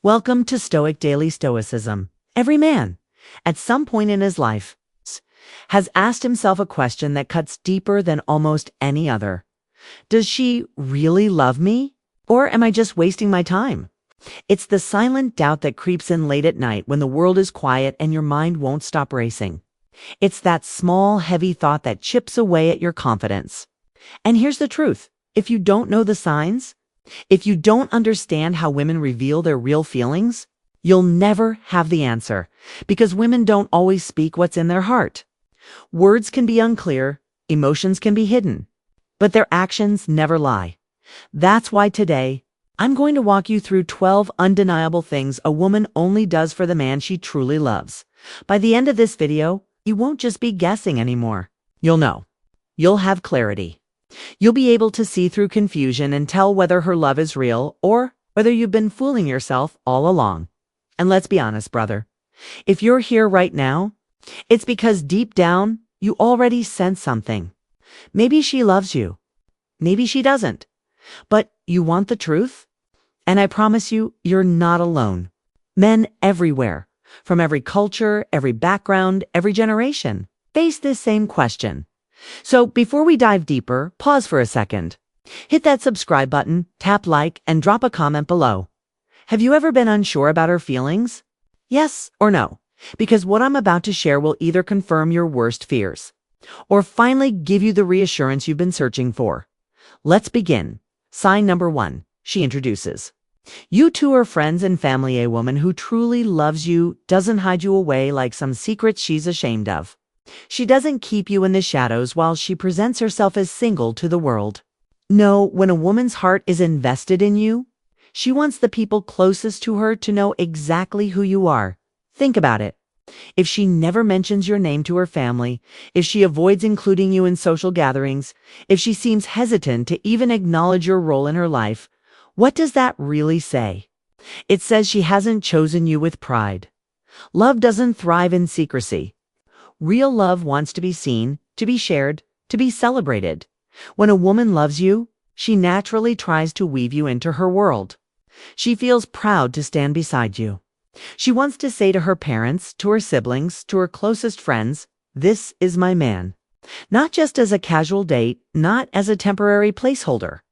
Welcome to Stoic Daily Stoicism. Every man, at some point in his life, has asked himself a question that cuts deeper than almost any other. Does she really love me? Or am I just wasting my time? It's the silent doubt that creeps in late at night when the world is quiet and your mind won't stop racing. It's that small, heavy thought that chips away at your confidence. And here's the truth. If you don't know the signs, if you don't understand how women reveal their real feelings, you'll never have the answer, because women don't always speak what's in their heart. Words can be unclear, emotions can be hidden, but their actions never lie. That's why today, I'm going to walk you through 12 undeniable things a woman only does for the man she truly loves. By the end of this video, you won't just be guessing anymore. You'll know. You'll have clarity. You'll be able to see through confusion and tell whether her love is real or whether you've been fooling yourself all along. And let's be honest, brother. If you're here right now, it's because deep down, you already sense something. Maybe she loves you. Maybe she doesn't. But you want the truth? And I promise you, you're not alone. Men everywhere, from every culture, every background, every generation, face this same question. So before we dive deeper, pause for a second. Hit that subscribe button, tap like, and drop a comment below. Have you ever been unsure about her feelings? Yes or no? Because what I'm about to share will either confirm your worst fears or finally give you the reassurance you've been searching for. Let's begin. Sign number 1. She introduces. You two are friends and family. A woman who truly loves you doesn't hide you away like some secret she's ashamed of. She doesn't keep you in the shadows while she presents herself as single to the world. No, when a woman's heart is invested in you, she wants the people closest to her to know exactly who you are. Think about it. If she never mentions your name to her family, if she avoids including you in social gatherings, if she seems hesitant to even acknowledge your role in her life, what does that really say? It says she hasn't chosen you with pride. Love doesn't thrive in secrecy. Real love wants to be seen, to be shared, to be celebrated. When a woman loves you, she naturally tries to weave you into her world. She feels proud to stand beside you. She wants to say to her parents, to her siblings, to her closest friends, "This is my man." Not just as a casual date, not as a temporary placeholder,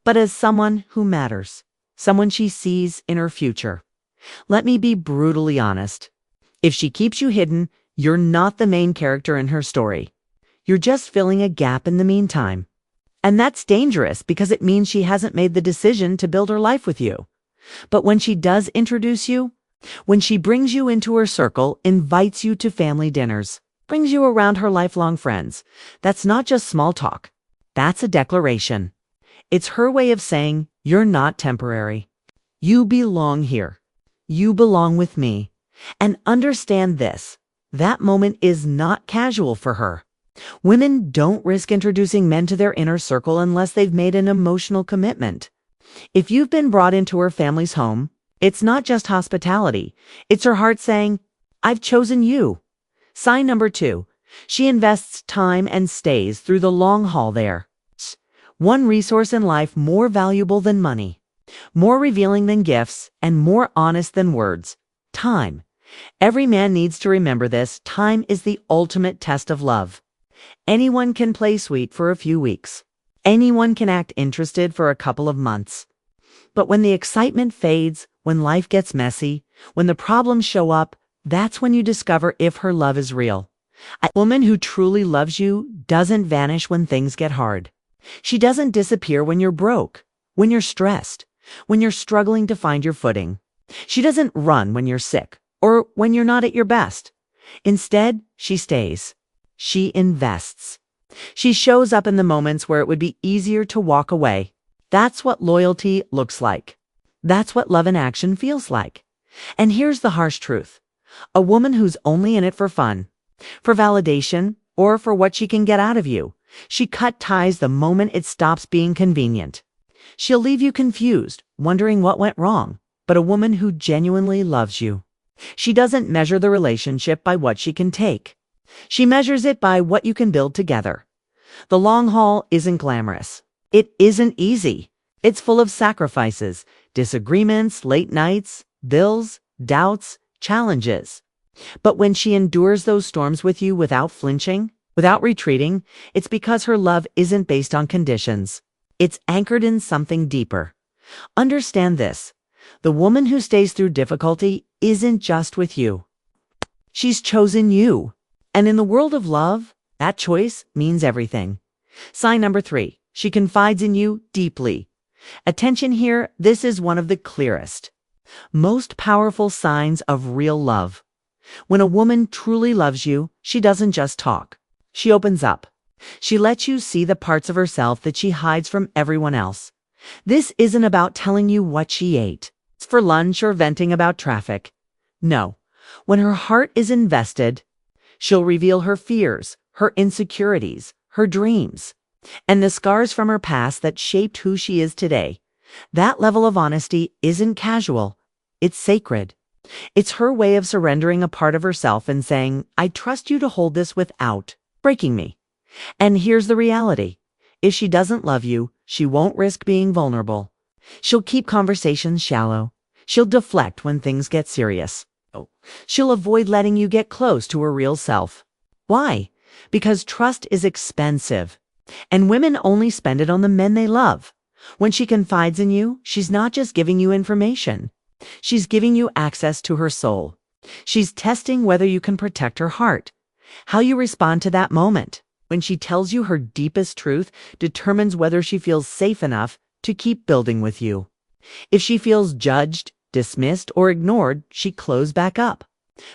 but as someone who matters, someone she sees in her future. Let me be brutally honest. If she keeps you hidden, you're not the main character in her story. You're just filling a gap in the meantime. And that's dangerous because it means she hasn't made the decision to build her life with you. But when she does introduce you, when she brings you into her circle, invites you to family dinners, brings you around her lifelong friends, that's not just small talk. That's a declaration. It's her way of saying, you're not temporary. You belong here. You belong with me. And understand this. That moment is not casual for her. Women don't risk introducing men to their inner circle unless they've made an emotional commitment. If you've been brought into her family's home, it's not just hospitality. It's her heart saying, I've chosen you. Sign number 2. She invests time and stays through the long haul there. One resource in life more valuable than money, more revealing than gifts, and more honest than words. Time. Every man needs to remember this. Time is the ultimate test of love. Anyone can play sweet for a few weeks. Anyone can act interested for a couple of months. But when the excitement fades, when life gets messy, when the problems show up, that's when you discover if her love is real. A woman who truly loves you doesn't vanish when things get hard. She doesn't disappear when you're broke, when you're stressed, when you're struggling to find your footing. She doesn't run when you're sick or when you're not at your best. Instead, she stays. She invests. She shows up in the moments where it would be easier to walk away. That's what loyalty looks like. That's what love in action feels like. And here's the harsh truth. A woman who's only in it for fun, for validation, or for what she can get out of you, she cut ties the moment it stops being convenient. She'll leave you confused, wondering what went wrong. But a woman who genuinely loves you, she doesn't measure the relationship by what she can take. She measures it by what you can build together. The long haul isn't glamorous. It isn't easy. It's full of sacrifices, disagreements, late nights, bills, doubts, challenges. But when she endures those storms with you without flinching, without retreating, it's because her love isn't based on conditions. It's anchored in something deeper. Understand this. The woman who stays through difficulty isn't just with you. She's chosen you. And in the world of love, that choice means everything. Sign number 3. She confides in you deeply. Attention here, this is one of the clearest, most powerful signs of real love. When a woman truly loves you, she doesn't just talk. She opens up. She lets you see the parts of herself that she hides from everyone else. This isn't about telling you what she ate for lunch or venting about traffic. No, when her heart is invested, she'll reveal her fears, her insecurities, her dreams, and the scars from her past that shaped who she is today. That level of honesty isn't casual. It's sacred. It's her way of surrendering a part of herself and saying, I trust you to hold this without breaking me. And here's the reality. If she doesn't love you, she won't risk being vulnerable. She'll keep conversations shallow. She'll deflect when things get serious. She'll avoid letting you get close to her real self. Why? Because trust is expensive. And women only spend it on the men they love. When she confides in you, she's not just giving you information. She's giving you access to her soul. She's testing whether you can protect her heart. How you respond to that moment, when she tells you her deepest truth, determines whether she feels safe enough to keep building with you. If she feels judged, dismissed, or ignored, she closes back up.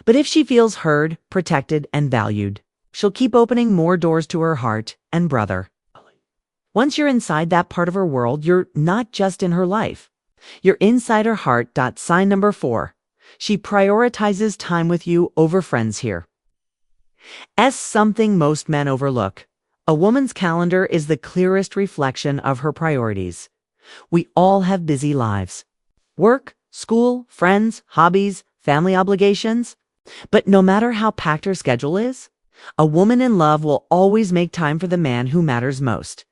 But if she feels heard, protected, and valued, she'll keep opening more doors to her heart and brother. Once you're inside that part of her world, you're not just in her life. You're inside her heart. Sign number 4. She prioritizes time with you over friends here. Something most men overlook. A woman's calendar is the clearest reflection of her priorities. We all have busy lives. Work, school, friends, hobbies, family obligations. But no matter how packed her schedule is, a woman in love will always make time for the man who matters most.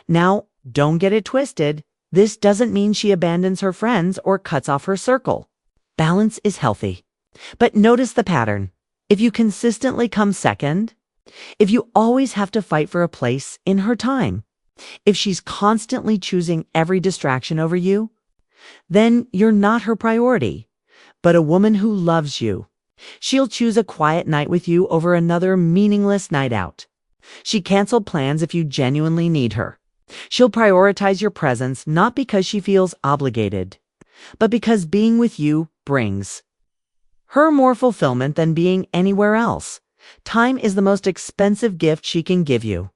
Now, don't get it twisted. This doesn't mean she abandons her friends or cuts off her circle. Balance is healthy. But notice the pattern. If you consistently come second, if you always have to fight for a place in her time, if she's constantly choosing every distraction over you, then you're not her priority, but a woman who loves you. She'll choose a quiet night with you over another meaningless night out. She canceled plans if you genuinely need her. She'll prioritize your presence not because she feels obligated, but because being with you brings her more fulfillment than being anywhere else. Time is the most expensive gift she can give you.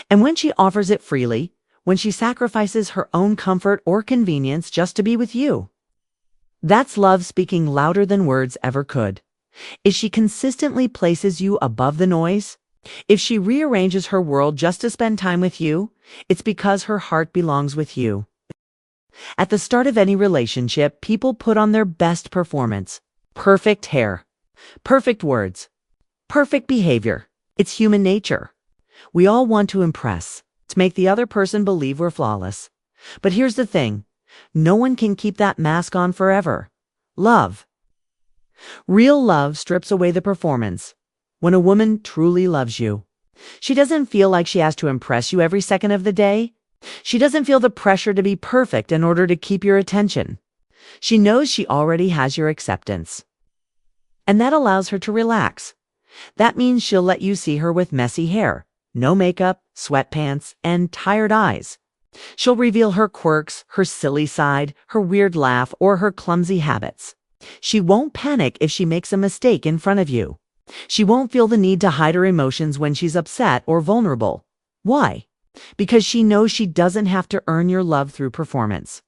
And when she offers it freely, when she sacrifices her own comfort or convenience just to be with you, that's love speaking louder than words ever could. If she consistently places you above the noise, if she rearranges her world just to spend time with you, it's because her heart belongs with you. At the start of any relationship, people put on their best performance. Perfect hair, perfect words, perfect behavior. It's human nature. We all want to impress, to make the other person believe we're flawless. But here's the thing. No one can keep that mask on forever. Love. Real love strips away the performance. When a woman truly loves you, she doesn't feel like she has to impress you every second of the day. She doesn't feel the pressure to be perfect in order to keep your attention. She knows she already has your acceptance. And that allows her to relax. That means she'll let you see her with messy hair, no makeup, sweatpants, and tired eyes. She'll reveal her quirks, her silly side, her weird laugh, or her clumsy habits. She won't panic if she makes a mistake in front of you. She won't feel the need to hide her emotions when she's upset or vulnerable. Why? Because she knows she doesn't have to earn your love through performance.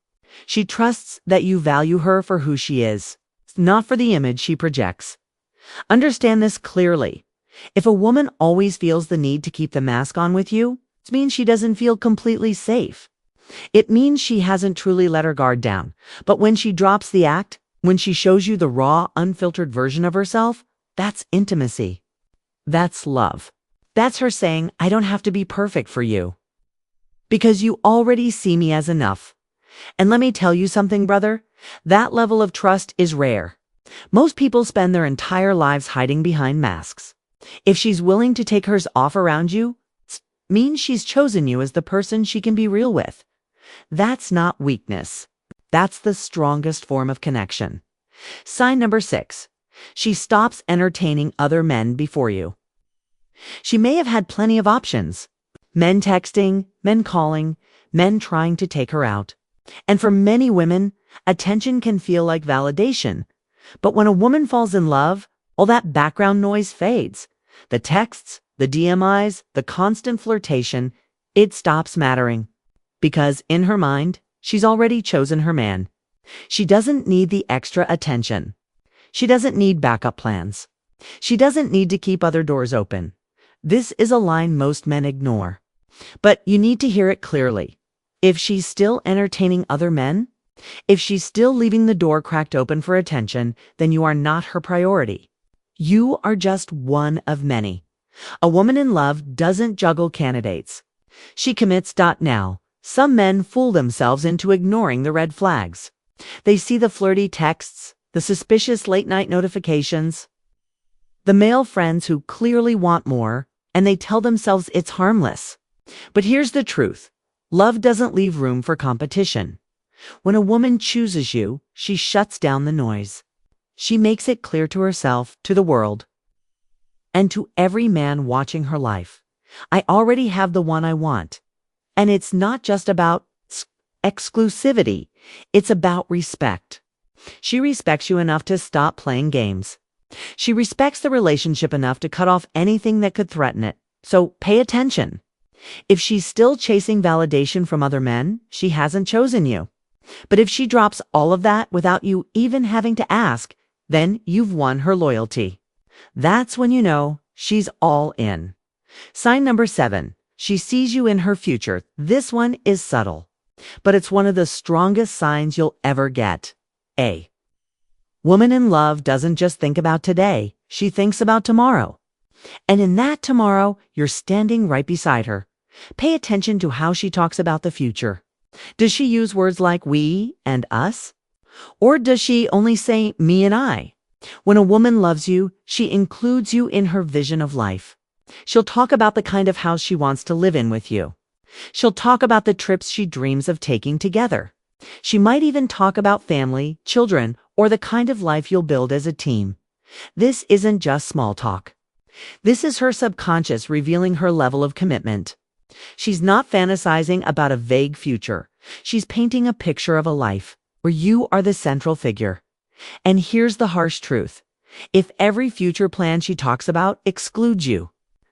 She trusts that you value her for who she is, not for the image she projects. Understand this clearly. If a woman always feels the need to keep the mask on with you, it means she doesn't feel completely safe. It means she hasn't truly let her guard down. But when she drops the act, when she shows you the raw, unfiltered version of herself, that's intimacy. That's love. That's her saying, I don't have to be perfect for you, because you already see me as enough. And let me tell you something, brother, that level of trust is rare. Most people spend their entire lives hiding behind masks. If she's willing to take hers off around you, means she's chosen you as the person she can be real with. That's not weakness. That's the strongest form of connection. Sign number 6. She stops entertaining other men before you. She may have had plenty of options. Men texting, men calling, men trying to take her out. And for many women, attention can feel like validation. But when a woman falls in love, all that background noise fades. The texts, the DMIs, the constant flirtation, it stops mattering. Because in her mind, she's already chosen her man. She doesn't need the extra attention. She doesn't need backup plans. She doesn't need to keep other doors open. This is a line most men ignore. But you need to hear it clearly. If she's still entertaining other men, if she's still leaving the door cracked open for attention, then you are not her priority. You are just one of many. A woman in love doesn't juggle candidates. She commits. Now, some men fool themselves into ignoring the red flags. They see the flirty texts, the suspicious late-night notifications, the male friends who clearly want more, and they tell themselves it's harmless. But here's the truth. Love doesn't leave room for competition. When a woman chooses you, she shuts down the noise. She makes it clear to herself, to the world, and to every man watching her life. I already have the one I want. And it's not just about exclusivity. It's about respect. She respects you enough to stop playing games. She respects the relationship enough to cut off anything that could threaten it. So pay attention. If she's still chasing validation from other men, she hasn't chosen you. But if she drops all of that without you even having to ask, then you've won her loyalty. That's when you know she's all in. Sign number 7. She sees you in her future. This one is subtle, but it's one of the strongest signs you'll ever get. A woman in love doesn't just think about today, she thinks about tomorrow. And in that tomorrow, you're standing right beside her. Pay attention to how she talks about the future. Does she use words like we and us? Or does she only say me and I? When a woman loves you, she includes you in her vision of life. She'll talk about the kind of house she wants to live in with you. She'll talk about the trips she dreams of taking together. She might even talk about family, children, or the kind of life you'll build as a team. This isn't just small talk. This is her subconscious revealing her level of commitment. She's not fantasizing about a vague future. She's painting a picture of a life where you are the central figure. And here's the harsh truth. If every future plan she talks about excludes you,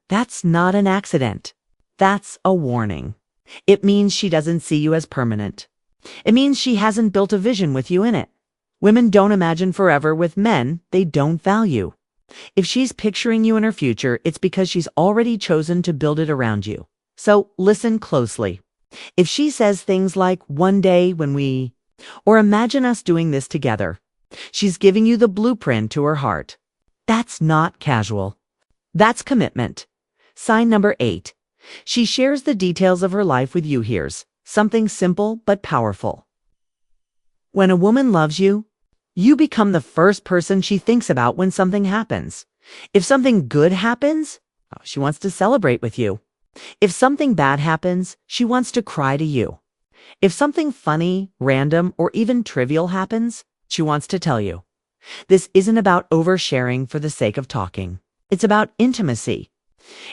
that's not an accident. That's a warning. It means she doesn't see you as permanent. It means she hasn't built a vision with you in it. Women don't imagine forever with men they don't value. If she's picturing you in her future, it's because she's already chosen to build it around you. So listen closely. If she says things like, one day when we, or imagine us doing this together, she's giving you the blueprint to her heart. That's not casual. That's commitment. Sign number 8. She shares the details of her life with you. Here's something simple but powerful. When a woman loves you, you become the first person she thinks about when something happens. If something good happens, she wants to celebrate with you. If something bad happens, she wants to cry to you. If something funny, random, or even trivial happens, she wants to tell you. This isn't about oversharing for the sake of talking. It's about intimacy.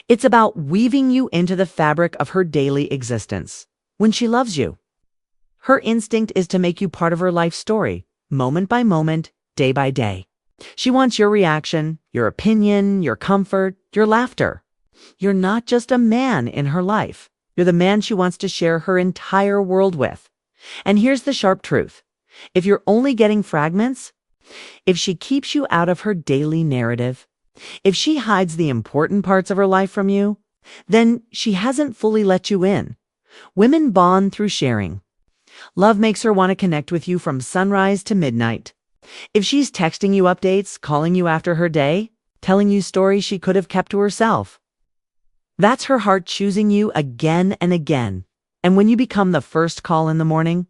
It's about weaving you into the fabric of her daily existence. When she loves you, her instinct is to make you part of her life story, moment by moment, day by day. She wants your reaction, your opinion, your comfort, your laughter. You're not just a man in her life. You're the man she wants to share her entire world with. And here's the sharp truth. If you're only getting fragments, if she keeps you out of her daily narrative, if she hides the important parts of her life from you, then she hasn't fully let you in. Women bond through sharing. Love makes her want to connect with you from sunrise to midnight. If she's texting you updates, calling you after her day, telling you stories she could have kept to herself, that's her heart choosing you again and again. And when you become the first call in the morning,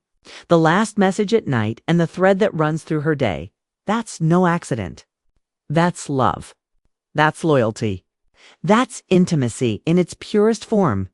The last message at night and the thread that runs through her day. That's no accident. That's love. That's loyalty. That's intimacy in its purest form.